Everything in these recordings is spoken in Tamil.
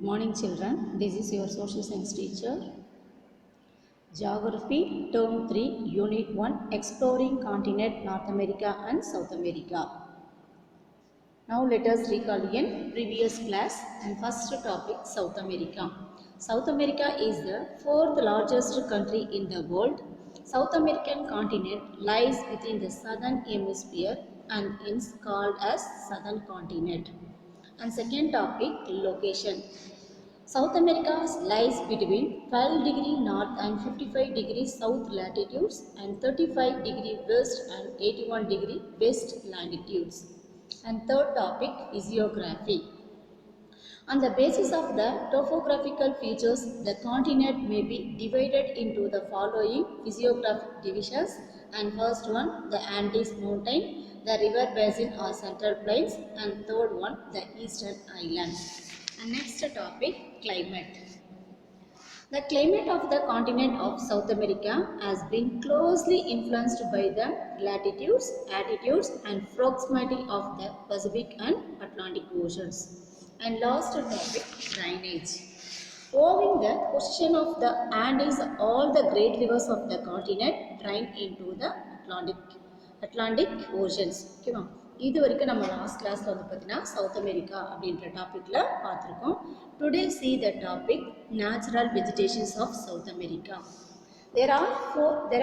Morning children, this is your social science teacher. Geography term 3 unit 1 exploring continent North America and South America. Now let us recall again previous class and first topic South America. South America is the fourth largest country in the world. South American continent lies within the southern hemisphere and is called as southern continent. And second topic location. South America lies between 12 degree north and 55 degree south latitudes and 35 degree west and 81 degree west latitudes. And third topic is geography. On the basis of the topographical features, the continent may be divided into the following physiographic divisions. And first one, the Andes mountain, the river basin or central plains, and third one, the eastern islands. And next topic, climate. The climate of the continent of South America has been closely influenced by the latitudes, altitudes and proximity of the Pacific and Atlantic Oceans. And last topic, drainage. Owing the position of the Andes, all the great rivers of the continent drain into the Atlantic Oceans. Okay, இது வரைக்கும் நம்ம லாஸ்ட் கிளாஸ்ல வந்து பார்த்தீங்கன்னா சவுத் அமெரிக்கா அப்படின்ற டாபிக்ல பார்த்துருக்கோம். Today see the topic natural vegetations of South America. There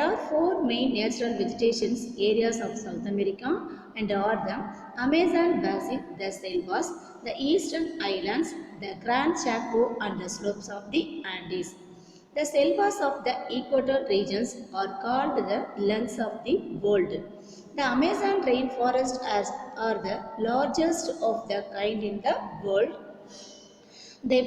are four main natural vegetations areas of South America and are the Amazon basin, the selvas, the eastern islands, the Gran Chaco and the slopes of the Andes. The selvas of the equatorial regions are called the lungs of the world. The Amazon rainforest are the largest of the kind in the world. They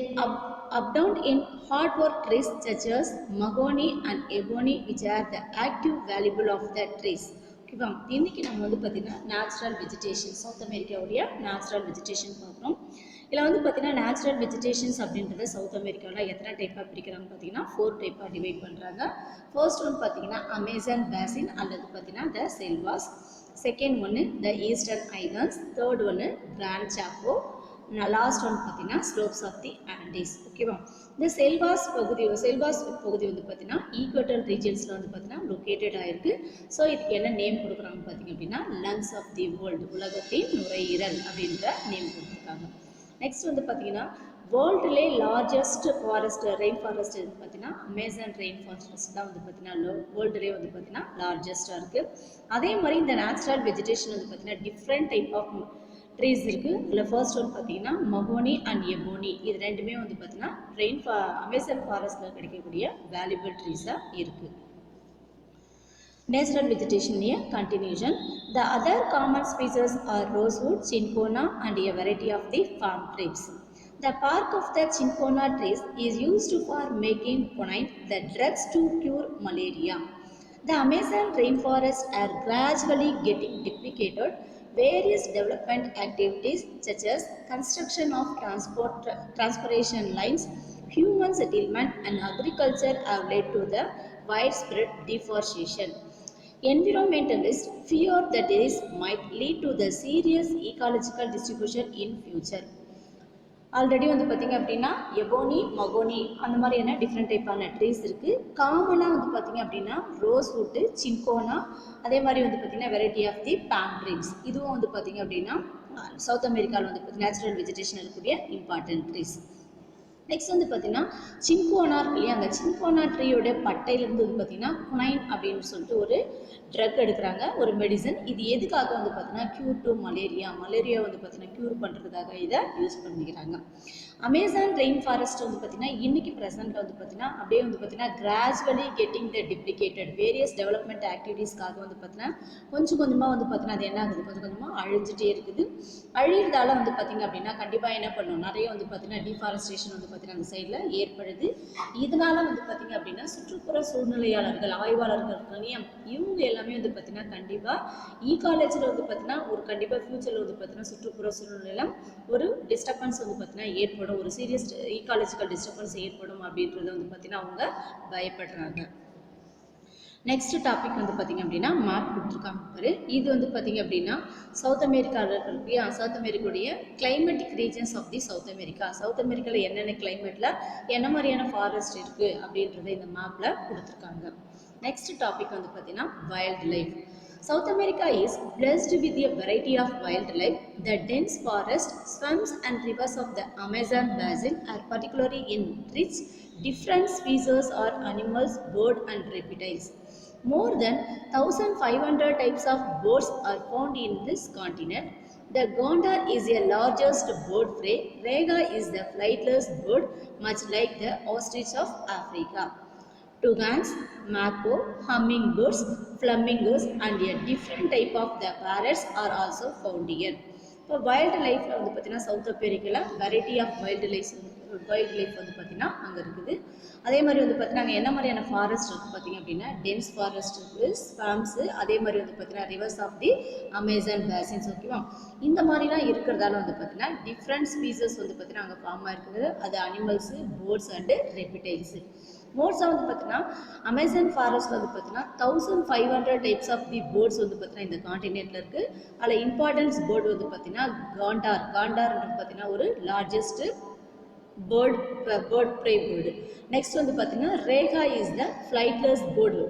abound in hardwood trees such as mahogany and ebony, which are the active valuable of the trees. ஓகேவா, இன்னைக்கு நம்ம வந்து பார்த்தீங்கன்னா நேச்சுரல் வெஜிடேஷன் சவுத் அமெரிக்காவுடைய நேச்சுரல் வெஜிடேஷன் பார்க்குறோம். இதில் வந்து பார்த்தீங்கன்னா நேச்சுரல் வெஜிடேஷன்ஸ் அப்படின்றத சவுத் அமெரிக்காவில் எத்தனை டைப்பாக பிரிக்கிறாங்க பார்த்தீங்கன்னா 4 டைப்பாக டிவைட் பண்ணுறாங்க. ஃபர்ஸ்ட் ஒன் பார்த்தீங்கன்னா அமேசான் பேசின் அல்லது பார்த்தீங்கன்னா த செல்வாஸ். செகண்ட் ஒன்று த ஈஸ்டர்ன் ஐலண்ட்ஸ். தேர்ட் ஒன்று கிராண்ட் சாக்கோ. லாஸ்ட் ஒன் பார்த்தீங்கன்னா ஸ்லோப்ஸ் ஆஃப் தி ஆண்டீஸ். ஓகேவா, இந்த செல்வாஸ் பகுதி வந்து பார்த்தீங்கன்னா ஈக்வட்டல் ரீஜன்ஸில் வந்து பார்த்தீங்கன்னா லொக்கேட்டட் ஆயிருக்கு. ஸோ இதுக்கு என்ன நேம் கொடுக்குறாங்க பார்த்தீங்க அப்படின்னா லங்ஸ் ஆஃப் தி வேர்ல்டு, உலகத்தின் நுரையீரல் அப்படின்ற நேம் கொடுத்துருக்காங்க. நெக்ஸ்ட் வந்து பார்த்தீங்கன்னா வேர்ல்டுலே லார்ஜஸ்ட் ரெயின் ஃபாரஸ்ட் இது பார்த்தீங்கன்னா அமேசான் ரெயின் ஃபாரஸ்ட் தான் வந்து பார்த்தீங்கன்னா வேர்ல்டுலேயே வந்து பார்த்தீங்கன்னா லார்ஜஸ்ட்டாக இருக்குது. அதே மாதிரி இந்த நேச்சுரல் வெஜிடேஷன் வந்து பார்த்தீங்கன்னா டிஃப்ரெண்ட் டைப் ஆஃப் ட்ரீஸ் இருக்குது. இதில் ஃபர்ஸ்ட் ஒன் பார்த்தீங்கன்னா மஹோனி அண்ட் எபோனி, இது ரெண்டுமே வந்து பார்த்தீங்கன்னா அமேசான் ஃபாரஸ்ட்டில் கிடைக்கக்கூடிய வேல்யூபிள் ட்ரீஸாக இருக்குது. Natural vegetation here continuation. The other common species are rosewood, cinchona and a variety of the palm trees. The bark of the cinchona trees is used for making quinine, the drugs to cure malaria. The Amazon rainforests are gradually getting duplicated. Various development activities such as construction of transportation lines, human settlement and agriculture have led to the widespread deforestation. Environmentalists fear that this might lead to the serious ecological distribution in future. Already வந்து பார்த்திங்க அப்படின்னா எபோனி, மகோனி அந்த மாதிரியான டிஃப்ரெண்ட் டைப்பான ட்ரீஸ் இருக்குது. காமனாக வந்து பார்த்திங்க அப்படின்னா ரோஸ்வுட்டு, சின்கோனா, அதே மாதிரி வந்து பார்த்திங்கன்னா variety of the palm trees. இதுவும் வந்து பார்த்திங்க அப்படின்னா சவுத் அமெரிக்காவில் வந்து நேச்சுரல் வெஜிடேஷன் இருக்கக்கூடிய இம்பார்ட்டன்ட் ட்ரீஸ். நெக்ஸ்ட் வந்து பார்த்தீங்கன்னா சின்கோனா இருக்கு இல்லையா, அந்த சின்கோனா ட்ரீயோட பட்டையிலேருந்து வந்து பார்த்தீங்கன்னா குனைன் அப்படின்னு சொல்லிட்டு ஒரு ட்ரக் எடுக்கிறாங்க, ஒரு மெடிசன். இது எதுக்காக வந்து பார்த்தீங்கன்னா க்யூர் டு மலேரியா வந்து பார்த்தீங்கன்னா க்யூர் பண்ணுறதுக்காக இதை யூஸ் பண்ணிக்கிறாங்க. அமேசான் ரெயின் ஃபாரஸ்ட் வந்து பார்த்தீங்கன்னா இன்னைக்கு ப்ரெசென்ட்டில் வந்து பார்த்தீங்கன்னா அப்படியே வந்து பார்த்தீங்கன்னா gradually getting the duplicated various development ஆக்டிவிட்டீஸ்க்காக வந்து பார்த்தீங்கன்னா கொஞ்சம் கொஞ்சமாக வந்து பார்த்தீங்கன்னா அது என்ன ஆகுது, கொஞ்சம் கொஞ்சமாக அழிஞ்சிட்டே இருக்குது. அழிகிறதால வந்து பார்த்தீங்க அப்படின்னா கண்டிப்பாக என்ன பண்ணணும், நிறைய வந்து பார்த்தீங்கன்னா டிஃபாரஸ்டேஷன் வந்து பார்த்தீங்கன்னா அந்த சைடில் ஏற்படுது. இதனால வந்து பார்த்தீங்க அப்படின்னா சுற்றுப்புற சூழ்நிலையாளர்கள், ஆய்வாளர்கள் இவங்க எல்லாமே வந்து பார்த்தீங்கன்னா கண்டிப்பாக ஈகாலஜியில் வந்து பார்த்தீங்கன்னா ஒரு கண்டிப்பாக ஃபியூச்சரில் வந்து பார்த்தீங்கன்னா சுற்றுப்புற சூழ்நிலையில் ஒரு டிஸ்டர்பன்ஸ் வந்து பார்த்தீங்கன்னா ஏற்படும், ஒரு சீரியஸ் ஈகாலஜிக்கல் டிஸ்டர்பன்ஸ் ஏற்படும் அப்படின்றத வந்து பார்த்தீங்கன்னா அவங்க பயப்படுறாங்க. நெக்ஸ்ட் டாபிக் வந்து பார்த்திங்க அப்படின்னா மேப் கொடுத்துருக்காங்க பாரு. இது வந்து பார்த்திங்க அப்படின்னா சவுத் அமெரிக்காவில் இருக்கக்கூடிய சவுத் அமெரிக்காவுடைய climatic regions of the south America. South அமெரிக்காவில் என்னென்ன கிளைமேட்டில் என்ன மாதிரியான ஃபாரஸ்ட் இருக்குது அப்படின்றத இந்த மேப்பில் கொடுத்துருக்காங்க. நெக்ஸ்ட் டாபிக் வந்து பார்த்திங்கன்னா wild life. South America is blessed with a variety of wildlife. The dense forest, swamps and rivers of the Amazon basin are particularly enriched different species or animals, birds and reptiles. More than 1,500 types of birds are found in this continent. The gondar is the largest bird prey. Rega is the flightless bird, much like the ostrich of Africa. Toucans, mako, hummingbirds, flamingos and a different type of the parrots are also found here. இப்போ வைல்டு லைஃப்பில் வந்து பார்த்தீங்கன்னா சவுத் அமெரிக்காவில் வெரைட்டி ஆஃப் வைல்டு லைஃப் வந்து பார்த்தீங்கன்னா அங்கே இருக்குது. அதே மாதிரி வந்து பார்த்தீங்கன்னா அங்கே என்ன மாதிரியான ஃபாரஸ்ட் இருக்குது பார்த்தீங்க அப்படின்னா டென்ஸ் ஃபாரஸ்ட் இருக்குது, ஸ்வாம்ஸு, அதே மாதிரி வந்து பார்த்தீங்கன்னா rivers of the Amazon basins. ஓகேவா, இந்த மாதிரிலாம் இருக்கிறதால வந்து பார்த்தீங்கன்னா டிஃப்ரெண்ட் ஸ்பீசஸ் வந்து பார்த்தீங்கன்னா அங்கே ஃபார்மாக இருக்குது. அது அனிமல்ஸு, பேர்ட்ஸ் அண்டு ரெப்டைல்ஸு. மோஸ்ட்டாக வந்து பார்த்தீங்கன்னா அமேசான் ஃபாரஸ்ட் வந்து பார்த்தீங்கன்னா 1,500 டைப்ஸ் ஆஃப் தி பேர்ட்ஸ் வந்து பார்த்தீங்கன்னா இந்த காண்டினென்ட்டில் இருக்குது. அதில் இம்பார்ட்டன்ஸ் பேர்டு வந்து பார்த்தீங்கன்னா காண்டார்ன்றது பார்த்தீங்கன்னா ஒரு largest bird prey bird. Next வந்து பார்த்தீங்கன்னா rhea is the flightless bird.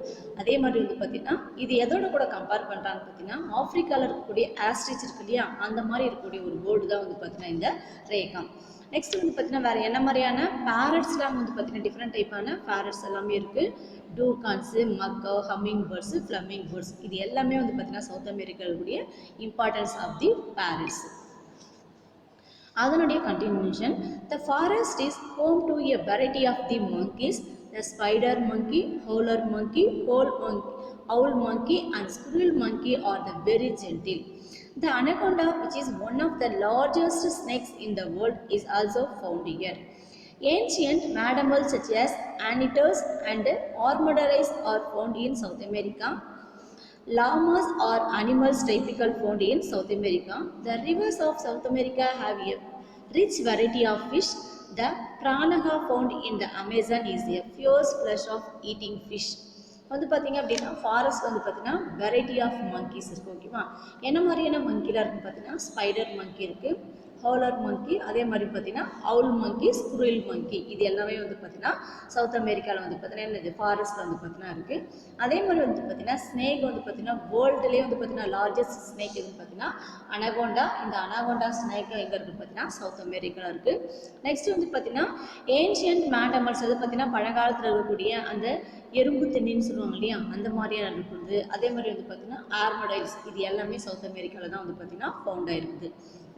அதே மாதிரி வந்து பார்த்தீங்கன்னா இது எதோட கூட கம்பேர் பண்ணுறான்னு பார்த்தீங்கன்னா ஆஃப்ரிக்காவில் இருக்கக்கூடிய ஆஸ்ட்ரிச் இருக்கு இல்லையா, அந்த மாதிரி இருக்கக்கூடிய ஒரு பேர்டு தான் வந்து பார்த்தீங்கன்னா இந்த ரேகா. நெக்ஸ்ட் வந்து பார்த்தீங்கன்னா வேறு என்ன மாதிரியான பேரட்ஸ்லாம் வந்து பார்த்தீங்கன்னா டிஃப்ரெண்ட் டைப்பான பேரட்ஸ் எல்லாமே இருக்குது. டூகான்ஸு, மக்கோ, ஹம்மிங் பேர்ட்ஸு, ஃப்ளமிங் பேர்ட்ஸ், இது எல்லாமே வந்து பார்த்தீங்கன்னா சவுத் அமெரிக்காவுடைய இம்பார்ட்டன்ஸ் ஆஃப் தி பேரட்ஸ். அதனுடைய continuation. The forest is home to a variety of the monkeys. The spider monkey, howler monkey, owl monkey and squirrel monkey are the very gentle. The anaconda, which is one of the largest snakes in the world, is also found here. Ancient mammals such as anteaters and armadillos are found in South America. Llamas are animals typical found in South America. The rivers of South America have a rich variety of fish. The piranha found in the Amazon is a fierce flesh of eating fish. வந்து பார்த்தீங்க அப்படின்னா ஃபாரஸ்ட் வந்து பார்த்தீங்கன்னா வெரைட்டி ஆஃப் மங்கீஸ் இருக்குது. ஓகேவா, என்ன மாதிரியான மங்கிலாம் இருக்குன்னு பார்த்தீங்கன்னா ஸ்பைடர் மங்கி இருக்குது, ஹோலர் மங்கி, அதே மாதிரி பார்த்தீங்கன்னா அவுல் மங்கி, ஸ்குரில் மங்கி, இது எல்லாமே வந்து பார்த்தீங்கன்னா சவுத் அமெரிக்காவில் வந்து பார்த்தீங்கன்னா இந்த ஃபாரஸ்ட்டில் வந்து பார்த்தீங்கன்னா இருக்குது. அதே மாதிரி வந்து பார்த்தீங்கன்னா ஸ்னேக் வந்து பார்த்தீங்கன்னா வேர்ல்டுலேயே வந்து பார்த்தீங்கன்னா லார்ஜஸ்ட் ஸ்னேக் எதுன்னு பார்த்தீங்கன்னா அனகோண்டா. இந்த அனகோண்டா ஸ்னேக் எங்கே இருக்குது பார்த்தீங்கன்னா சவுத் அமெரிக்காவில் இருக்குது. நெக்ஸ்ட் வந்து பார்த்தீங்கன்னா ஏன்ஷியன்ட் மேண்டமல்ஸ், அது பார்த்தீங்கன்னா பழங்காலத்தில் இருக்கக்கூடிய அந்த எறும்பு தென்னின்னு சொல்லுவாங்க இல்லையா, அந்த மாதிரியான இருக்குது. அதே மாதிரி வந்து பார்த்தீங்கன்னா ஆர்மடைல்ஸ், இது எல்லாமே சவுத் அமெரிக்காவில் தான் வந்து பார்த்தீங்கன்னா ஃபவுண்ட் ஆயிருக்குது.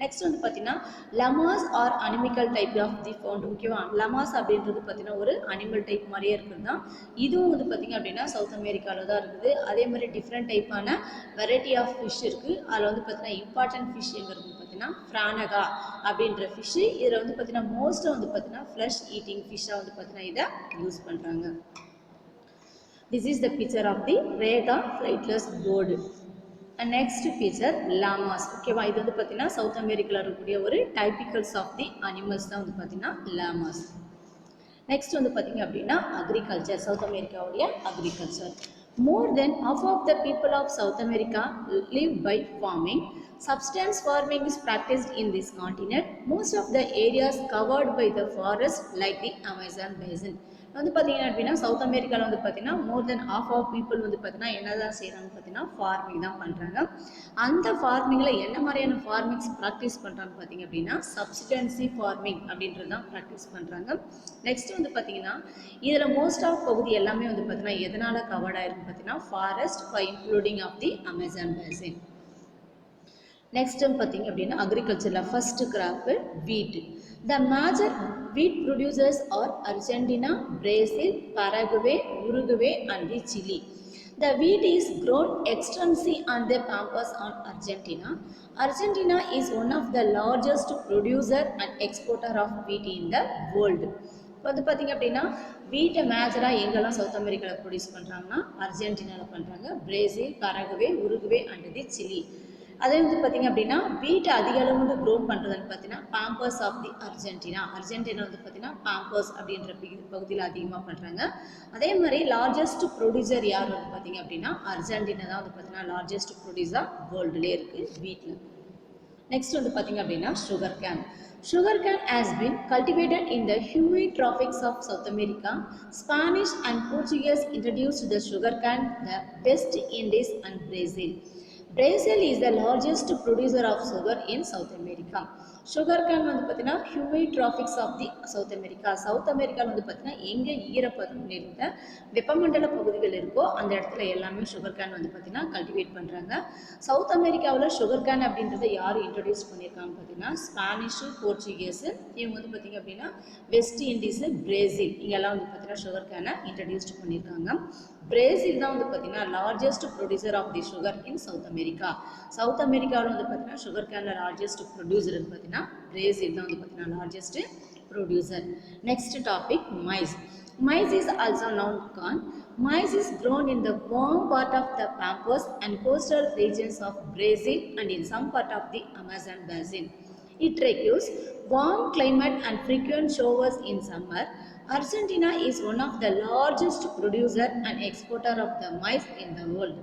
நெக்ஸ்ட் வந்து பார்த்தீங்கன்னா llamas are animal type of the found. ஓகேவா, லமாஸ் அப்படின்றது பார்த்தீங்கன்னா ஒரு அனிமல் டைப் மாதிரியே இருக்குது தான். இதுவும் வந்து பார்த்தீங்க அப்படின்னா சவுத் அமெரிக்காவில் தான் இருக்குது. அதே மாதிரி டிஃப்ரெண்ட் டைப்பான வெரைட்டி ஆஃப் ஃபிஷ் இருக்குது. அதில் வந்து பார்த்தீங்கன்னா இம்பார்ட்டன்ட் ஃபிஷ் எங்கே இருக்குன்னு பார்த்தீங்கன்னா பிரானகா அப்படின்ற ஃபிஷ்ஷு. இதில் வந்து பார்த்தீங்கன்னா மோஸ்ட்டாக வந்து பார்த்தீங்கன்னா ஃப்ளஷ் ஈட்டிங் ஃபிஷ்ஷாக வந்து பார்த்தீங்கன்னா இதை யூஸ் பண்ணுறாங்க. This is the picture of the Rega flightless bird. And next picture llamas. ஓகேவா, இது வந்து பார்த்தீங்கன்னா சவுத் அமெரிக்காவில் இருக்கக்கூடிய ஒரு டைபிக்கல்ஸ் ஆஃப் தி அனிமல்ஸ் தான் வந்து பார்த்தீங்கன்னா llamas. நெக்ஸ்ட் வந்து பார்த்தீங்க அப்படின்னா அக்ரிகல்ச்சர், சவுத் அமெரிக்காவுடைய agriculture. More than half of the people of South America live by farming. Subsistence farming is practiced in this continent. Most of the areas covered by the forest like the Amazon basin. வந்து பார்த்தீங்கன்னா அப்படின்னா சவுத் அமெரிக்காவில் வந்து பார்த்தீங்கன்னா மோர் தென் ஆஃப் ஆஃப் பீப்புள் வந்து பார்த்தீங்கன்னா என்ன தான் செய்கிறாங்க பார்த்தீங்கன்னா ஃபார்மிங் தான் பண்ணுறாங்க. அந்த ஃபார்மிங்கில் என்ன மாதிரியான ஃபார்மிங்ஸ் ப்ராக்டிஸ் பண்ணுறாங்க பார்த்தீங்க அப்படின்னா சப்சிஸ்டன்சி ஃபார்மிங் அப்படின்றது தான் ப்ராக்டிஸ் பண்ணுறாங்க. நெக்ஸ்ட் வந்து பார்த்தீங்கன்னா இதில் மோஸ்ட் ஆஃப் பகுதி எல்லாமே வந்து பார்த்தீங்கன்னா எதனால் கவர்ட் ஆயிருக்குன்னு பார்த்தீங்கன்னா forest including of the Amazon basin. Next பார்த்தீங்க அப்படின்னா அக்ரிகல்ச்சரில் first crop wheat. The major wheat producers are Argentina, Brazil, Paraguay, Uruguay and the Chile. The wheat is grown extensively on the pampas on Argentina. Argentina is one of the largest producer and exporter of wheat in the world. வந்து பார்த்தீங்க அப்படின்னா வீட்டை மேஜராக எங்கெல்லாம் சவுத் அமெரிக்காவில் ப்ரொடியூஸ் பண்ணுறாங்கன்னா அர்ஜென்டினாவில் பண்ணுறாங்க, Brazil, Paraguay, Uruguay and the Chile. அதே வந்து பார்த்திங்க அப்படின்னா வீட் அதிக அளவு வந்து க்ரோ பண்ணுறதுன்னு பார்த்தீங்கன்னா பாம்பர்ஸ் ஆஃப் தி அர்ஜென்டினா வந்து பார்த்திங்கன்னா பாம்பர்ஸ் அப்படின்ற பகுதியில் அதிகமாக பண்ணுறாங்க. அதே மாதிரி லார்ஜஸ்ட் ப்ரொடியூசர் யார் வந்து பார்த்திங்க அப்படின்னா அர்ஜென்டினா தான் வந்து பார்த்திங்கன்னா லார்ஜஸ்ட் ப்ரொடியூசர் வேர்ல்டுலேயே இருக்குது வீட்டில். நெக்ஸ்ட் வந்து பார்த்திங்க அப்படின்னா sugar cane. Sugar cane has been cultivated in the humid tropics of South America. Spanish and Portuguese introduced the sugar cane the West Indies and Brazil. Brazil is the largest producer of sugar in South America. Sugar cane வந்து பார்த்தீங்கன்னா humid tropics of the south America. South அமெரிக்காவில் வந்து பார்த்தீங்கன்னா எங்கே ஈரப்பதம் நிறைந்த வெப்பமண்டல பகுதிகள் இருக்கோ அந்த இடத்துல எல்லாமே சுகர் கேன் வந்து பார்த்தீங்கன்னா கல்டிவேட் பண்ணுறாங்க. சவுத் அமெரிக்காவில் சுகர் கேன் அப்படின்றத யார் இன்ட்ரடியூஸ் பண்ணியிருக்காங்க பார்த்தீங்கன்னா ஸ்பானிஷு, போர்ச்சுகீஸு, இவங்க வந்து பார்த்தீங்க அப்படின்னா வெஸ்ட் இண்டீஸு, பிரேசில் இங்கெல்லாம் வந்து பார்த்தீங்கன்னா சுகர் கேனை இன்ட்ரடியூஸ் பண்ணியிருக்காங்க. பிரேசில் தான் வந்து பார்த்தீங்கன்னா largest producer of the sugar in South America. South அமெரிக்காவில் வந்து பார்த்தீங்கன்னா சுகர் கேனில் லார்ஜஸ்ட் ப்ரொடியூசர் பார்த்தீங்கன்னா பிரேசில் தான் வந்து பார்த்தீங்கன்னா largest producer. Next topic maize. Maize is also known corn. Maize is grown in the warm part of the pampas and coastal regions of Brazil and in some part of the Amazon basin. It requires warm climate and frequent showers in summer. Argentina is one of the largest producer and exporter of the maize in the world.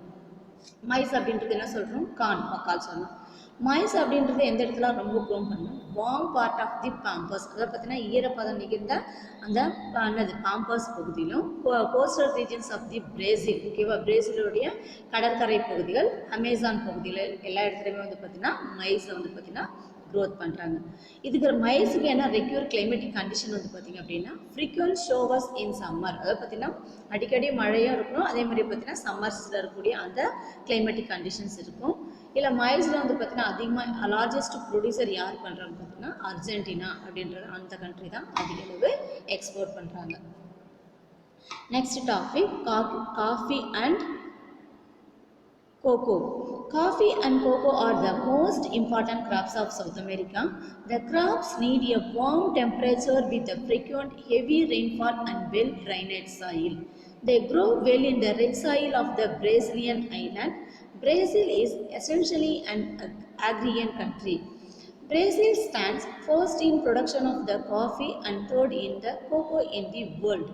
Maize அப்படின்றது என்ன சொல்கிறோம், கார்ன், மக்கால் சொல்லணும். மைஸ் அப்படின்றது எந்த இடத்துல ரொம்ப க்ரோம் பண்ணணும், warm part of the pampas, அதை பார்த்தீங்கன்னா ஈரப்பதம் நிகழ்ந்த அந்த பாம்பர்ஸ் பகுதியிலும், coastal regions of the Brazil, ஓகேவா, பிரேசிலுடைய கடற்கரை பகுதிகள், அமேசான் பகுதியில் எல்லா இடத்துலையுமே வந்து பார்த்திங்கன்னா மைஸை வந்து பார்த்திங்கன்னா க்ரோத் பண்ணுறாங்க. இதுக்கு மைஸுக்கு என்ன ரெக்யூர் கிளைமேட்டிக் கண்டிஷன் வந்து பார்த்திங்க அப்படின்னா ஃப்ரீக்வெண்ட் ஷோவர்ஸ் இன் சம்மர், அதாவது பார்த்திங்கன்னா அடிக்கடி மழையாக இருக்கணும். அதே மாதிரி பார்த்திங்கன்னா சம்மர்ஸில் இருக்கக்கூடிய அந்த கிளைமேட்டிக் கண்டிஷன்ஸ் இருக்கும். இல்லை மைஸில் வந்து பார்த்திங்கன்னா அதிகமாக லார்ஜஸ்ட் ப்ரொடியூசர் யார் பண்ணுறாங்க பார்த்திங்கன்னா அர்ஜென்டினா அப்படின்றது அந்த கண்ட்ரி தான் அதிக அளவு எக்ஸ்போர்ட் பண்ணுறாங்க. Next topic coffee and cocoa. Coffee and cocoa are the most important crops of South America. The crops need a warm temperature with a frequent heavy rainfall and well-drained soil. They grow well in the rich soil of the Brazilian island. Brazil is essentially an agrarian country. Brazil stands first in production of the coffee and third in the cocoa in the world.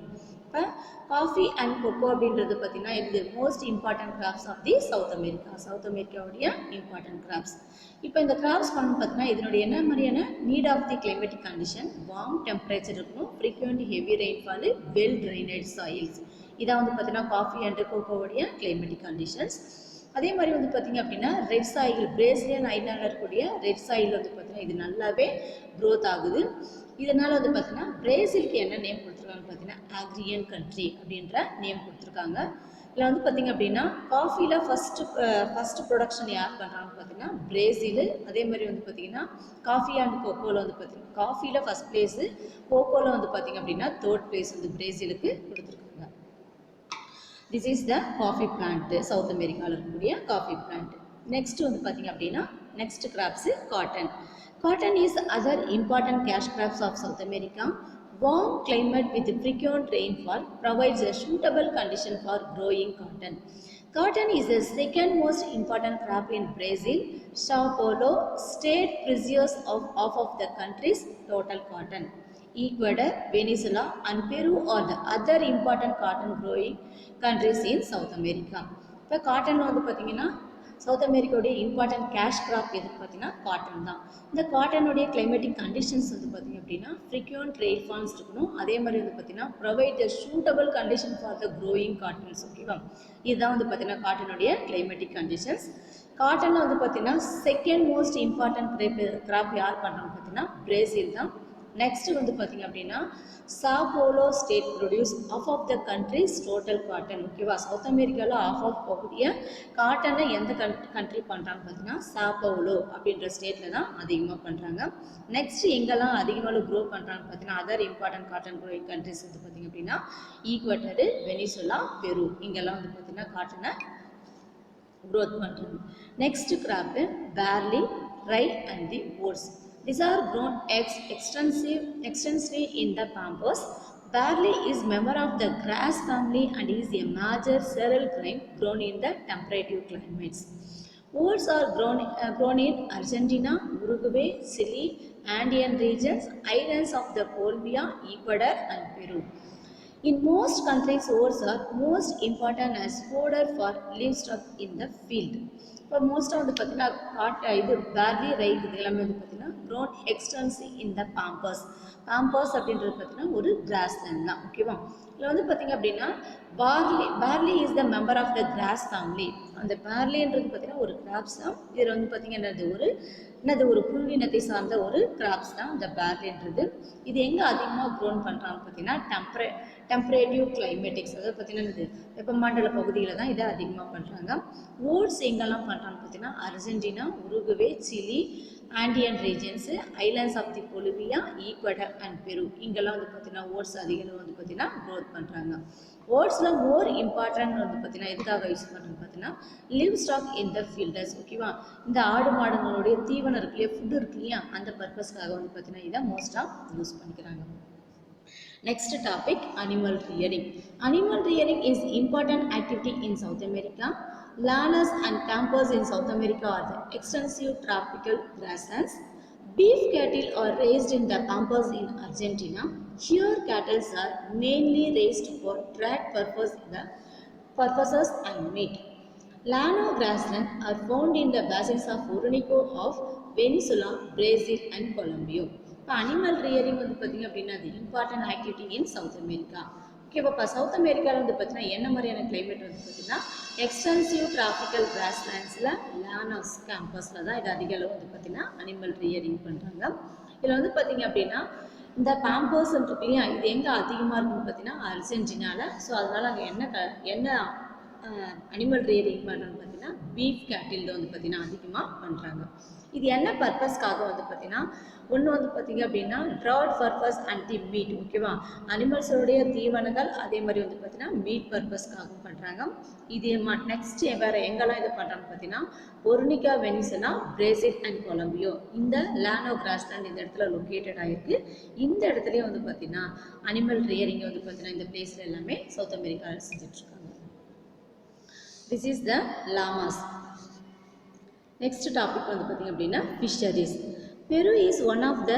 இப்போ காஃபி அண்ட் கொக்கோ அப்படின்றது பார்த்திங்கன்னா இது most important crops of the south America, south அமெரிக்காவுடைய இம்பார்ட்டன்ட் கிராப்ஸ். இப்போ இந்த கிராப்ஸ் பண்ணணும் பார்த்தீங்கன்னா இதனுடைய என்ன மாதிரியான need of the climatic condition, warm temperature இருக்கணும், frequent heavy rainfall, well drainage soils, இதான் வந்து பார்த்தீங்கன்னா காஃபி அண்ட் கொக்கோவுடைய கிளைமேட்டிக் கண்டிஷன்ஸ். அதே மாதிரி வந்து பார்த்திங்க அப்படின்னா ரெட் சாயில், பிரேசிலியன் ஐலாண்டில் இருக்கக்கூடிய ரெட் சாயில் வந்து பார்த்திங்கன்னா இது நல்லாவே க்ரோத் ஆகுது. இதனால் வந்து பார்த்திங்கன்னா பிரேசிலுக்கு என்ன நேம் கொடுத்துருக்காங்கன்னு பார்த்தீங்கன்னா ஆக்ரியன் கண்ட்ரி அப்படின்ற நேம் கொடுத்துருக்காங்க. இதில் வந்து பார்த்திங்க அப்படின்னா காஃபியில் ஃபஸ்ட்டு ப்ரொடக்ஷன் யார் பண்ணுறாங்கன்னு பார்த்தீங்கன்னா பிரேசிலு. அதே மாதிரி வந்து பார்த்திங்கன்னா காஃபி அண்ட் கொக்கோவில் வந்து பார்த்திங்கன்னா காஃபியில் ஃபஸ்ட் பிளேஸு, கொக்கோவில் வந்து பார்த்திங்க அப்படின்னா தேர்ட் பிளேஸ் வந்து பிரேசிலுக்கு கொடுத்துருக்காங்க. This is the coffee plant, south அமெரிக்காவில் இருக்கக்கூடிய காஃபி பிளான்ட். நெக்ஸ்ட் வந்து பார்த்திங்க அப்படின்னா next crops cotton. Cotton is other important cash crops of South America. Warm climate with frequent rainfall provides a suitable condition for growing cotton. Cotton is the second most important crop in Brazil. Sao Paulo state produces half of the country's total cotton. Ecuador, Venezuela and Peru are the other important cotton growing countries in South America. இப்போ காட்டன் வந்து பார்த்திங்கன்னா சவுத் அமெரிக்காவுடைய இம்பார்ட்டன்ட் கேஷ் கிராப் எதுன்னு பார்த்தீங்கன்னா காட்டன் தான். இந்த காட்டனுடைய கிளைமேட்டிக் கண்டிஷன்ஸ் வந்து பார்த்திங்க அப்படின்னா ஃப்ரீக்வெண்ட் ரெயின்ஃபால்ஸ் இருக்கணும். அதே மாதிரி வந்து பார்த்திங்கன்னா provide the suitable condition for the growing cottons, ஓகேவா. இதுதான் வந்து பார்த்திங்கன்னா காட்டனுடைய கிளைமேட்டிக் கண்டிஷன்ஸ். காட்டனில் வந்து பார்த்திங்கன்னா செகண்ட் மோஸ்ட் இம்பார்ட்டன்ட் கிராப் யார் பண்ணுறாங்க பார்த்தீங்கன்னா பிரேசில் தான். நெக்ஸ்ட் வந்து பார்த்திங்க அப்படின்னா Sao Paulo state produce of of the country's total cotton, ஓகேவா. சவுத் அமெரிக்காவில் ஆஃப் பகுதியை காட்டனை எந்த கண்ட்ரி பண்ணுறாங்க பார்த்தீங்கன்னா சாவ் பவுலோ அப்படின்ற ஸ்டேட்டில் தான் அதிகமாக பண்ணுறாங்க. நெக்ஸ்ட் எங்கெல்லாம் அதிகமாக க்ரோ பண்ணுறாங்க பார்த்தீங்கன்னா other important cotton growing countries வந்து பார்த்திங்க அப்படின்னா ஈக்குவட்டரு, வெனிசுலா, பெரு, இங்கெல்லாம் வந்து பார்த்திங்கன்னா காட்டனை க்ரோத் பண்ணுறாங்க. Next crop barley, rye and the oats. These are grown extensively in the pampas. Barley is member of the grass family and is a major cereal grain grown in the temperate climates. Oats are grown in Argentina, Uruguay, Chile, Andean regions, islands of the Colombia, Ecuador and Peru. In most countries, oats are most important as fodder for livestock in the field. For most of the இது barley rice இது எல்லாமே வந்து பார்த்தீங்கன்னா grown extensively in the pampas. Pampas அப்படின்றது பார்த்தீங்கன்னா ஒரு grassland தான், ஓகேவா? இதில் வந்து பார்த்தீங்க அப்படின்னா barley is the member of the grass family. அந்த barleyன்றது பார்த்தீங்கன்னா ஒரு கிராப்ஸ் தான். இதில் வந்து பார்த்தீங்கன்னா ஒரு புல்லினத்தை சார்ந்த ஒரு கிராப்ஸ் தான் இந்த barleyன்றது. இது எங்கே அதிகமாக க்ரோன் பண்ணுறாங்கன்னு பார்த்தீங்கன்னா டெம்பரேட்டிவ் கிளைமேட்டிக்ஸ், அதாவது பார்த்தீங்கன்னா வெப்பமண்டல பகுதியில் தான் இதை அதிகமாக பண்ணுறாங்க. ஓட்ஸ் எங்கெல்லாம் பண்ணுறாங்கன்னு பார்த்தீங்கன்னா Argentina, Uruguay, Chile, Andean regions, islands of the Bolivia, Ecuador and Peru, இங்கெல்லாம் வந்து பார்த்தீங்கன்னா ஓட்ஸ் அதிகம் வந்து பார்த்தீங்கன்னா க்ரோத் பண்ணுறாங்க. ஓட்ஸில் மோர் இம்பார்ட்டன்ட் வந்து பார்த்தீங்கன்னா எதுக்காக யூஸ் பண்ணுறதுன்னு பார்த்தீங்கன்னா livestock in the fielders, ஓகேவா? இந்த ஆடு மாடுங்களுடைய தீவனம் இருக்கு இல்லையா, ஃபுட்டு இருக்கு இல்லையா, அந்த பர்பஸ்க்காக வந்து பார்த்தீங்கன்னா இதை மோஸ்ட்டாக யூஸ் பண்ணிக்கிறாங்க. Next topic, animal rearing. Animal rearing is important activity in South America. Llanos and campos in South America are the extensive tropical grasslands. Beef cattle are raised in the pampas in Argentina. Here cattle are mainly raised for trade purposes and meat. Llano grasslands are found in the basins of Orinoco of Venezuela, Brazil and Colombia. இப்போ அனிமல் ரியரிங் வந்து பார்த்திங்க அப்படின்னா அது இம்பார்ட்டன்ட் ஆக்டிவிட்டி இன் சவுத் அமெரிக்கா. ஓகே, இப்போ சவுத் அமெரிக்காவில் வந்து பார்த்தீங்கன்னா என்ன மாதிரியான கிளைமேட் வந்து பார்த்திங்கன்னா எக்ஸ்டென்சிவ் டிராபிக்கல் கிராஸ்லேண்ட்ஸில் லானோஸ் கேம்பஸில் தான் இது அதிக அளவு வந்து பார்த்திங்கன்னா அனிமல் ரியரிங் பண்ணுறாங்க. இதில் வந்து பார்த்திங்க அப்படின்னா இந்த பாம்பர்ஸ் இருக்கு இல்லையா, இது எங்கே அதிகமாக இருக்குன்னு பார்த்தீங்கன்னா அர்ஜென்டினாவில். ஸோ அதனால் அங்கே என்ன அனிமல் ரியரிங் பண்ணுறோன்னு பார்த்தீங்கன்னா பீஃப் கேட்டில் வந்து பார்த்திங்கன்னா அதிகமாக பண்ணுறாங்க. இது என்ன பர்பஸ்க்காக வந்து பார்த்தீங்கன்னா ஒன்று வந்து பார்த்தீங்க அப்படின்னா ட்ராட் பர்பஸ் அண்ட் தி மீட், ஓகேவா? அனிமல்ஸோடைய தீவனங்கள், அதே மாதிரி வந்து பார்த்தீங்கன்னா மீட் பர்பஸ்க்காகவும் பண்ணுறாங்க. இது நெக்ஸ்ட் வேறு எங்கெல்லாம் இது பண்ணுறாங்கன்னு பார்த்தீங்கன்னா ஒர்னிகா, வெனிசுலா, பிரேசில் அண்ட் கொலம்பியோ, இந்த லானோ கிராஸ்லேண்ட் இந்த இடத்துல லொக்கேட்டட் ஆகிருக்கு. இந்த இடத்துலையும் வந்து பார்த்தீங்கன்னா அனிமல் ரியரிங்கை வந்து பார்த்தீங்கன்னா இந்த பிளேஸில் எல்லாமே சவுத் அமெரிக்காவில் செஞ்சிட்ருக்காங்க. This is the llamas. Next topic வந்து பார்த்திங்க அப்படின்னா fisheries. Peru is one of the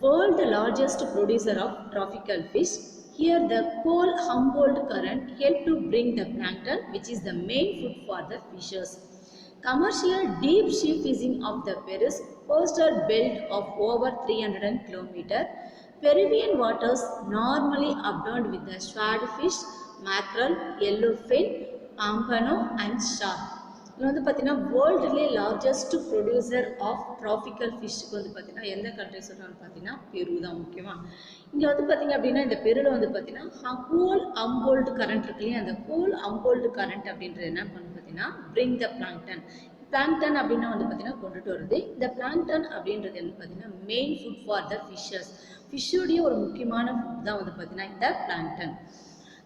world's largest producer of tropical fish. Here the cold Humboldt current help to bring the plankton, which is the main food for the fishes. Commercial deep sea fishing of the Peru's coastal belt of over 300 km. Peruvian waters normally abound with the swordfish, mackerel, yellowfin, pompano and shark. இதில் வந்து பார்த்தீங்கன்னா வேர்ல்டுலேயே லார்ஜஸ்ட் ப்ரொடியூசர் ஆஃப் ட்ராபிக்கல் ஃபிஷ்க்கு வந்து பார்த்தீங்கன்னா எந்த கண்ட்ரி சொல்கிறான்னு பார்த்தீங்கன்னா பெரு தான், ஓகேவா? இங்கே வந்து பார்த்தீங்க அப்படின்னா இந்த பெருவில் வந்து பார்த்தீங்கன்னா கோல் அம்போல்டு கரண்ட் இருக்கு இல்லையா, அந்த கோல் அம்போல்டு கரண்ட் அப்படின்றது என்ன பண்ணு பார்த்தீங்கன்னா பிரிங் த பிளாங்டன். பிளாங்டன் அப்படின்னா வந்து பார்த்தீங்கன்னா கொண்டுட்டு வருது. இந்த பிளாங்டன் அப்படின்றது என்ன பார்த்தீங்கன்னா main food for the fishes. ஃபிஷ்ஷுடைய ஒரு முக்கியமான ஃபுட் தான் வந்து பார்த்தீங்கன்னா இந்த பிளாங்டன்.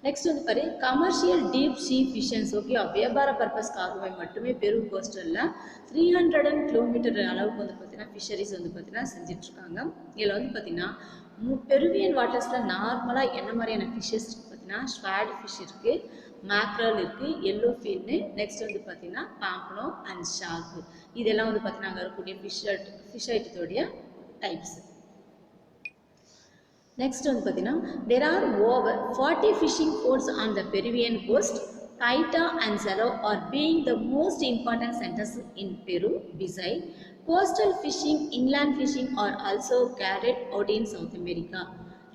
நெக்ஸ்ட் வந்து பாரு கமர்ஷியல் டீப் சீ ஃபிஷன்ஸ், ஓகே, வியாபார பர்பஸ்க்காகவே மட்டுமே பெரு கோஸ்டலில் 300 கிலோமீட்டர் அளவுக்கு வந்து பார்த்தீங்கன்னா ஃபிஷரிஸ் வந்து பார்த்தீங்கன்னா செஞ்சிட்ருக்காங்க. இதில் வந்து பார்த்தீங்கன்னா பெருவியன் வாட்டர்ஸில் நார்மலாக என்ன மாதிரியான ஃபிஷ்ஷஸ் இருக்குது பார்த்தீங்கன்னா ஸ்வாட் ஃபிஷ் இருக்குது, மேக்ரல் இருக்குது, எல்லோ ஃபின்னு, நெக்ஸ்ட் வந்து பார்த்தீங்கன்னா பாம்பனோ அண்ட் ஷார்க்கு. இதெல்லாம் வந்து பார்த்தீங்கன்னா அங்கே இருக்கக்கூடிய ஃபிஷ் ஐட்டத்தோடைய டைப்ஸ். Next வந்து பார்த்தீங்கன்னா there are over 40 fishing ports on the Peruvian coast. Paita and Cerro are being the most important centers in Peru. Besides coastal fishing, inland fishing are also carried out in South America.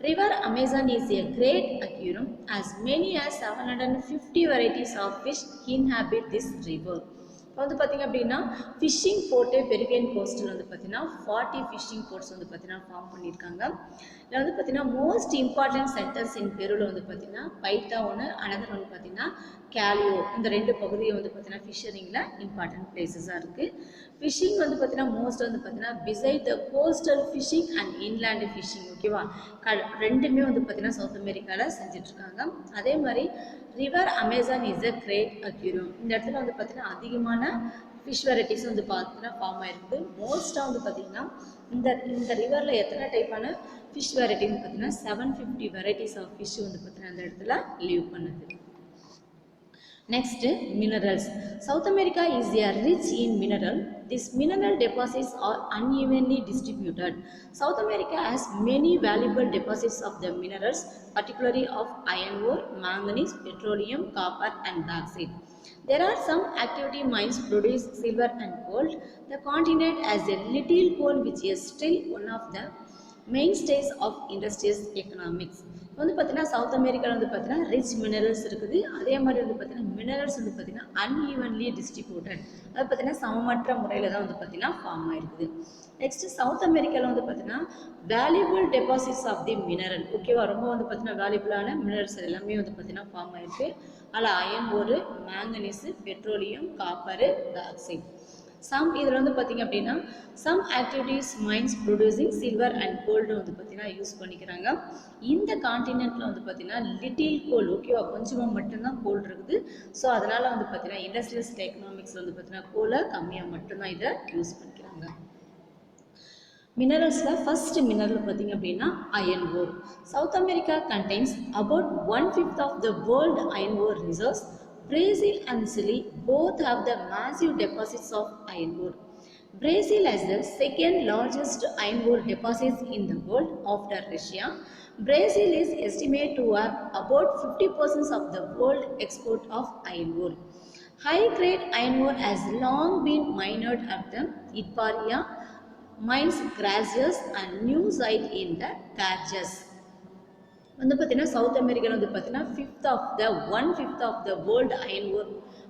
River Amazon is a great aquarium. As many as 750 varieties of fish inhabit this river. வந்து பார்த்திங்க அப்படின்னா ஃபிஷ்ஷிங் போர்ட்டு பெருவியன் கோஸ்டில் வந்து பார்த்திங்கன்னா 40 ஃபிஷ்ஷிங் போர்ட்ஸ் வந்து பார்த்திங்கன்னா ஃபார்ம் பண்ணியிருக்காங்க. இதில் வந்து பார்த்திங்கன்னா மோஸ்ட் இம்பார்ட்டன்ட் சென்டர்ஸ் இன் பெருவில் வந்து பார்த்திங்கன்னா பைட்டா ஒன்று, அனதர் வந்து பார்த்திங்கன்னா கேலியோ, இந்த ரெண்டு பகுதியை வந்து பார்த்திங்கன்னா ஃபிஷரிங்கில் இம்பார்ட்டன்ட் பிளேசஸாக இருக்குது. ஃபிஷ்ஷிங் வந்து பார்த்திங்கன்னா மோஸ்ட் வந்து பார்த்திங்கன்னா beside the coastal fishing and inland fishing, ஓகேவா? ரெண்டுமே வந்து பார்த்திங்கன்னா சவுத் அமெரிக்காவில் செஞ்சிட்ருக்காங்க. அதே மாதிரி river Amazon is a great aquarium. இந்த இடத்துல வந்து பார்த்திங்கன்னா அதிகமான ஃபிஷ் வெரைட்டிஸ் வந்து பார்த்தீங்கன்னா ஃபார்ம் ஆகிருக்குது. மோஸ்ட்டாக வந்து பார்த்திங்கன்னா இந்த ரிவரில் எத்தனை டைப்பான ஃபிஷ் வெரைட்டின்னு பார்த்தீங்கன்னா 750 வெரைட்டிஸ் ஆஃப் ஃபிஷ் வந்து பார்த்திங்கன்னா அந்த இடத்துல லீவ் பண்ணுது. Next, minerals. South America is rich in mineral. These mineral deposits are unevenly distributed. South America has many valuable deposits of the minerals, particularly of iron ore, manganese, petroleum, copper, and bauxite. There are some activity mines produce silver and gold. The continent has a little coal, which is still one of the mainstays of industrial economics. வந்து பார்த்தீங்கன்னா சவுத் அமெரிக்காவில் வந்து பார்த்தீங்கன்னா ரிச் மினரல்ஸ் இருக்குது. அதே மாதிரி வந்து பார்த்தீங்கன்னா மினரல்ஸ் வந்து பார்த்தீங்கன்னா அன்ஈவன்லி டிஸ்ட்ரிபியூட்டட், அது பார்த்தீங்கன்னா சமமற்ற முறையில் தான் வந்து பார்த்தீங்கன்னா ஃபார்ம் ஆயிருக்குது. நெக்ஸ்ட் சவுத் அமெரிக்காவில் வந்து பார்த்தீங்கன்னா valuable deposits of the mineral, ஓகேவா, ரொம்ப வந்து பார்த்தீங்கன்னா வேல்யூபிளான மினரல்ஸ் எல்லாமே வந்து பார்த்தீங்கன்னா ஃபார்ம் ஆயிருக்கு. அதில் iron ore, manganese, petroleum, copper, bauxite. Some இதில் வந்து பார்த்திங்க அப்படின்னா some activities mines producing silver and gold வந்து பார்த்திங்கன்னா யூஸ் பண்ணிக்கிறாங்க. இந்த கான்டினென்ட்டில் வந்து பார்த்திங்கன்னா லிட்டில் கோல், ஓகேவா, கொஞ்சமாக மட்டும்தான் கோல் இருக்குது. ஸோ அதனால் வந்து பார்த்திங்கன்னா இண்டஸ்ட்ரியல் எக்கனாமிக்ஸ் வந்து பார்த்திங்கன்னா கோலை கம்மியாக மட்டும்தான் இதை யூஸ் பண்ணிக்கிறாங்க. மினரல்ஸில் ஃபர்ஸ்ட் மினரல் பார்த்திங்க அப்படின்னா iron ore. South America contains about 1/5 of the world iron ore reserves. Brazil and Chile both have the massive deposits of iron ore. Brazil has the second largest iron ore deposits in the world after Russia. Brazil is estimated to have about 50% of the world export of iron ore. High-grade iron ore has long been mined at the Itparia mines, Gracias and new site in the Carjas. வந்து பார்த்தீங்கன்னா சவுத் அமெரிக்காவில் வந்து பார்த்தீங்கன்னா 1/5 of the world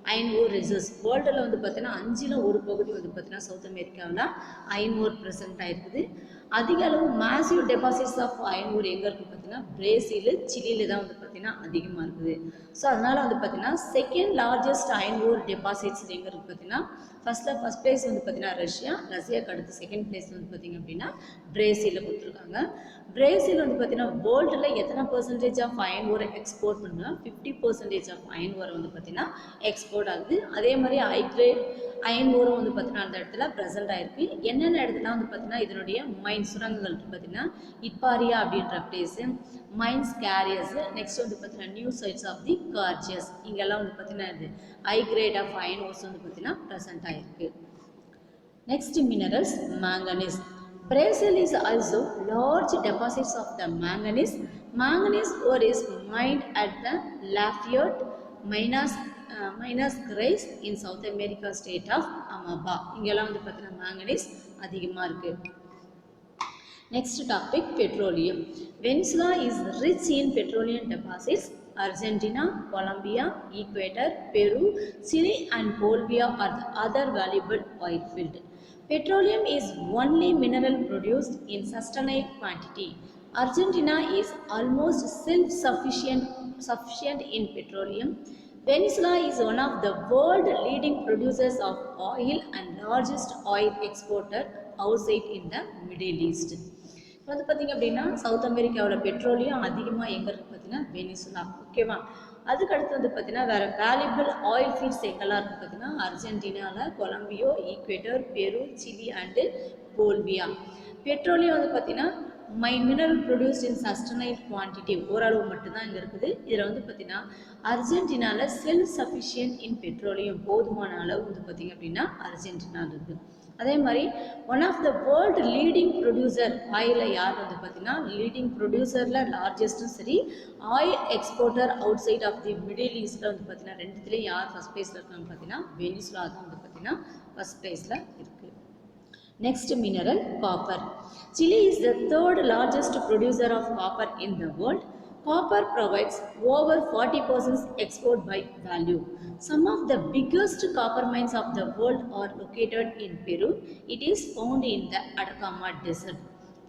iron ore reserves. வேர்ல்டில் வந்து பார்த்தீங்கன்னா 1/5 பகுதி வந்து பார்த்தீங்கன்னா சவுத் அமெரிக்காவில் அயன் ஓர் ப்ரெசென்ட் ஆயிருக்குது. அதிக அளவு massive deposits of iron ore எங்கே இருக்குது பார்த்தீங்கன்னா பிரேசில், சிலியில் தான் வந்து பார்த்தீங்கன்னா அதிகமாக இருக்குது. ஸோ அதனால் வந்து பார்த்தீங்கன்னா second largest iron ore deposits எங்கே இருக்குது பார்த்தீங்கன்னா ஃபர்ஸ்ட் பிளேஸ் வந்து பார்த்தீங்கன்னா ரஷ்யாவுக்கு அடுத்து செகண்ட் பிளேஸ் வந்து பார்த்தீங்க அப்படின்னா பிரேசிலில் கொடுத்துருக்காங்க. பிரேசில் வந்து பார்த்தீங்கன்னா வேர்ல்டில் எத்தனை பர்சன்டேஜ் ஆஃப் அயன் ஓரை எக்ஸ்போர்ட் பண்ணுன்னா 50% ஆஃப் அயன் ஓரை வந்து பார்த்தீங்கன்னா எக்ஸ்போர்ட் ஆகுது. அதே மாதிரி ஹை கிரேட் அயன் ஓரும் வந்து பார்த்தீங்கன்னா அந்த இடத்துல ப்ரெசென்ட் ஆயிருக்கு. என்னென்ன இடத்துல வந்து பார்த்தீங்கன்னா இதனுடைய மைன் சுரங்கங்கள் பார்த்தீங்கன்னா இட்பாரியா அப்படின்ற பிளேஸு, மைன்ஸ் கேரியர்ஸ், நெக்ஸ்ட் வந்து பார்த்தீங்கன்னா new sites of the Carajas, இங்கெல்லாம் வந்து பார்த்தீங்கன்னா இது high grade of iron ores வந்து பார்த்தீங்கன்னா ப்ரெசென்ட் ஆயிருக்கு. Next minerals manganese. Brazil is also large deposits of the manganese. Manganese ore is mined at the Lafayette Minas Gerais in South America state of Amapá. இங்கெல்லாம் வந்து பார்த்தீங்கன்னா manganese அதிகமாக இருக்கு. Next topic, petroleum. Venezuela is rich in petroleum deposits. Argentina, Colombia, Ecuador, Peru, Chile and Bolivia are the other valuable oil fields. Petroleum is only mineral produced in sustained quantity. Argentina is almost self-sufficient in petroleum. Venezuela is one of the world leading producers of oil and largest oil exporter outside in the Middle East. இப்போ வந்து பார்த்திங்க அப்படின்னா சவுத் அமெரிக்காவோட பெட்ரோலியம் அதிகமாக எங்கே இருக்குது பார்த்தீங்கன்னா வெனிசுலா, ஓகேவா. அதுக்கடுத்து வந்து பார்த்தீங்கன்னா வேறு வேல்யூபிள் ஆயில் ஃபீல்ட்ஸ் எங்கெல்லாம் இருக்குது பார்த்தீங்கன்னா அர்ஜென்டினாவில் Colombia, Ecuador, Peru, Chile and Bolivia. Petroleum வந்து பார்த்தீங்கன்னா mineral produced in sustained quantity ஓரளவு மட்டும்தான் இங்கே இருக்குது. இதில் வந்து பார்த்தீங்கன்னா அர்ஜென்டினாவில் செல்ஃப் சஃபிஷியன்ட் இன் பெட்ரோலியம் போதுமான அளவு வந்து பார்த்திங்க அப்படின்னா அர்ஜென்டினாவில் இருக்குது. அதே மாதிரி one of the world leading producer ஆயிலில் யார் வந்து பார்த்தீங்கன்னா லீடிங் ப்ரொடியூசரில் லார்ஜஸ்ட்டும் சரி, oil exporter outside of the middle ஈஸ்ட்டில் வந்து பார்த்தீங்கன்னா ரெண்டுத்துலேயும் யார் ஃபஸ்ட் ப்ளேஸில் இருக்காங்க பார்த்தீங்கன்னா வெனிசுலா தான் வந்து பார்த்தீங்கன்னா ஃபஸ்ட் ப்ளேஸில் இருக்குது. Next mineral, copper. Chile is the third largest producer of copper in the world. Copper provides over 40% export by value. Some of the biggest copper mines of the world are located in Peru. It is found in the Atacama Desert.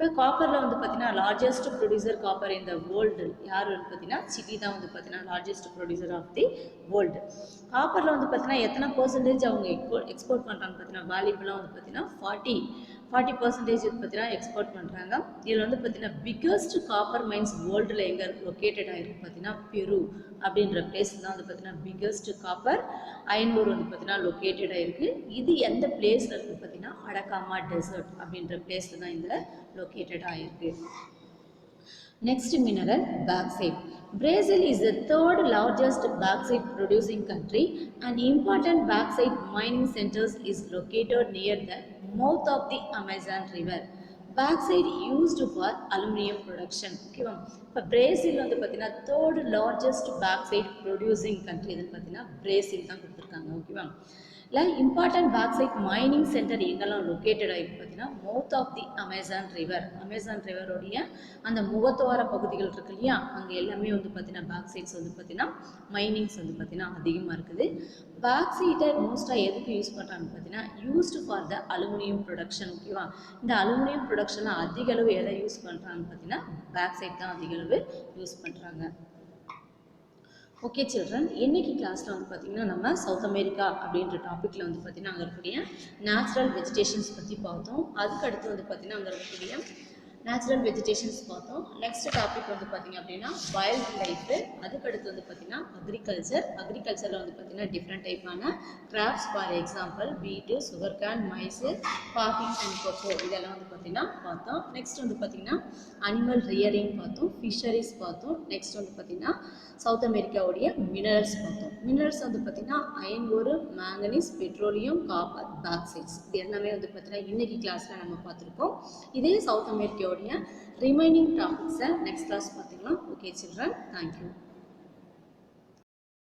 இப்போ காப்பரில் வந்து பார்த்தீங்கன்னா லார்ஜஸ்ட் ப்ரொடியூசர் காப்பர் இந்த வேர்ல்டு யார் வந்து பார்த்தீங்கன்னா சிலி தான் வந்து பார்த்தீங்கன்னா largest producer of the world. காப்பரில் வந்து பார்த்தீங்கன்னா எத்தனை பர்சன்டேஜ் அவங்க எக்ஸ்போர்ட் பண்ணுறாங்க பார்த்தீங்கன்னா வேல்யூபிளாக வந்து பார்த்தீங்கன்னா 40% வந்து பார்த்தீங்கன்னா எக்ஸ்போர்ட் பண்ணுறாங்க. இதில் வந்து பார்த்தீங்கன்னா பிக்கஸ்ட் காப்பர் மைன்ஸ் வேர்ல்டில் எங்கே லொக்கேட்டட் ஆகிருக்கு பார்த்தீங்கன்னா பெரு அப்படின்ற பிளேஸ் தான் வந்து பார்த்தீங்கன்னா பிக்கஸ்ட் காப்பர் அயன் ஓர் வந்து பார்த்தீங்கன்னா லொக்கேட்டட் ஆகிருக்கு. இது எந்த பிளேஸில் இருக்குது பார்த்தீங்கன்னா அடகாமா டெசர்ட் அப்படின்ற பிளேஸில் தான் இந்த located ஆயிருக்கு. Next mineral, bauxite. Brazil is the third largest bauxite producing country and important bauxite mining centers is located near the mouth of the Amazon River. Bauxite used for aluminum production. ஓகேவா இப்போ பிரேசில் வந்து பார்த்தீங்கன்னா third largest bauxite producing country இதுன்னு பார்த்தீங்கன்னா பிரேசில் தான் கொடுத்துருக்காங்க. ஓகேவா இல்லை இம்பார்ட்டன்ட் பாக்சைட் மைனிங் சென்டர் எங்கெல்லாம் லொக்கேட்டட் ஆகிருக்கு பார்த்தீங்கன்னா மவுத் ஆஃப் தி அமேசான் ரிவருடைய அந்த முகத்துவார பகுதிகள் இருக்கு இல்லையா அங்கே எல்லாமே வந்து பார்த்தீங்கன்னா பாக்சைட்ஸ் வந்து பார்த்தீங்கன்னா மைனிங்ஸ் வந்து பார்த்தீங்கன்னா அதிகமாக இருக்குது. பாக்சைட்டை மோஸ்ட்டாக எதுக்கு யூஸ் பண்ணுறாங்கன்னு பார்த்தீங்கன்னா used for the aluminium production. ஓகேவா இந்த அலுமினியம் ப்ரொடக்ஷனில் அதிக அளவு எதை யூஸ் பண்ணுறாங்கன்னு பார்த்தீங்கன்னா பாக்சைட் தான் அதிக அளவு யூஸ் பண்ணுறாங்க. ஓகே சில்ட்ரன், இன்னைக்கு கிளாஸில் வந்து பார்த்திங்கன்னா நம்ம சவுத் அமெரிக்கா அப்படின்ற டாப்பிக்கில் வந்து பார்த்திங்கன்னா அங்கே இருக்கக்கூடிய நேச்சுரல் வெஜிடேஷன்ஸ் பற்றி பார்த்தோம். அதுக்கடுத்து வந்து பார்த்திங்கன்னா அங்கே இருக்கக்கூடிய நேச்சுரல் வெஜிடேஷன்ஸ் பார்த்தோம். நெக்ஸ்ட் டாபிக் வந்து பார்த்திங்க அப்படின்னா வைல்ட் லைஃபு. அதுக்கடுத்து வந்து பார்த்திங்கன்னா அக்ரிகல்ச்சரில் வந்து பார்த்திங்கன்னா டிஃப்ரெண்ட் டைப்பான கிராப்ஸ், ஃபார் எக்ஸாம்பிள் வீட்டு, sugar cane, mice, coffee and kho kho இதெல்லாம் வந்து பார்த்திங்கன்னா பார்த்தோம். நெக்ஸ்ட் வந்து பார்த்திங்கன்னா அனிமல் ரியரிங் பார்த்தோம், ஃபிஷரிஸ் பார்த்தோம். நெக்ஸ்ட் வந்து பார்த்திங்கன்னா சவுத் அமெரிக்காவுடைய மினரல்ஸ் பார்த்தோம். மினரல்ஸ் வந்து பார்த்திங்கன்னா அயன் ஓரு, மேங்கனீஸ், பெட்ரோலியம், காப்பர், பாக்சைட்ஸ் இது எல்லாமே வந்து பார்த்திங்கன்னா இன்னைக்கு கிளாஸில் நம்ம பார்த்துருக்கோம். இதே சவுத் அமெரிக்காவுடைய ரிமைனிங் டாபிக்ஸை நெக்ஸ்ட் கிளாஸ் பார்த்துக்கலாம். Okay children, thank you.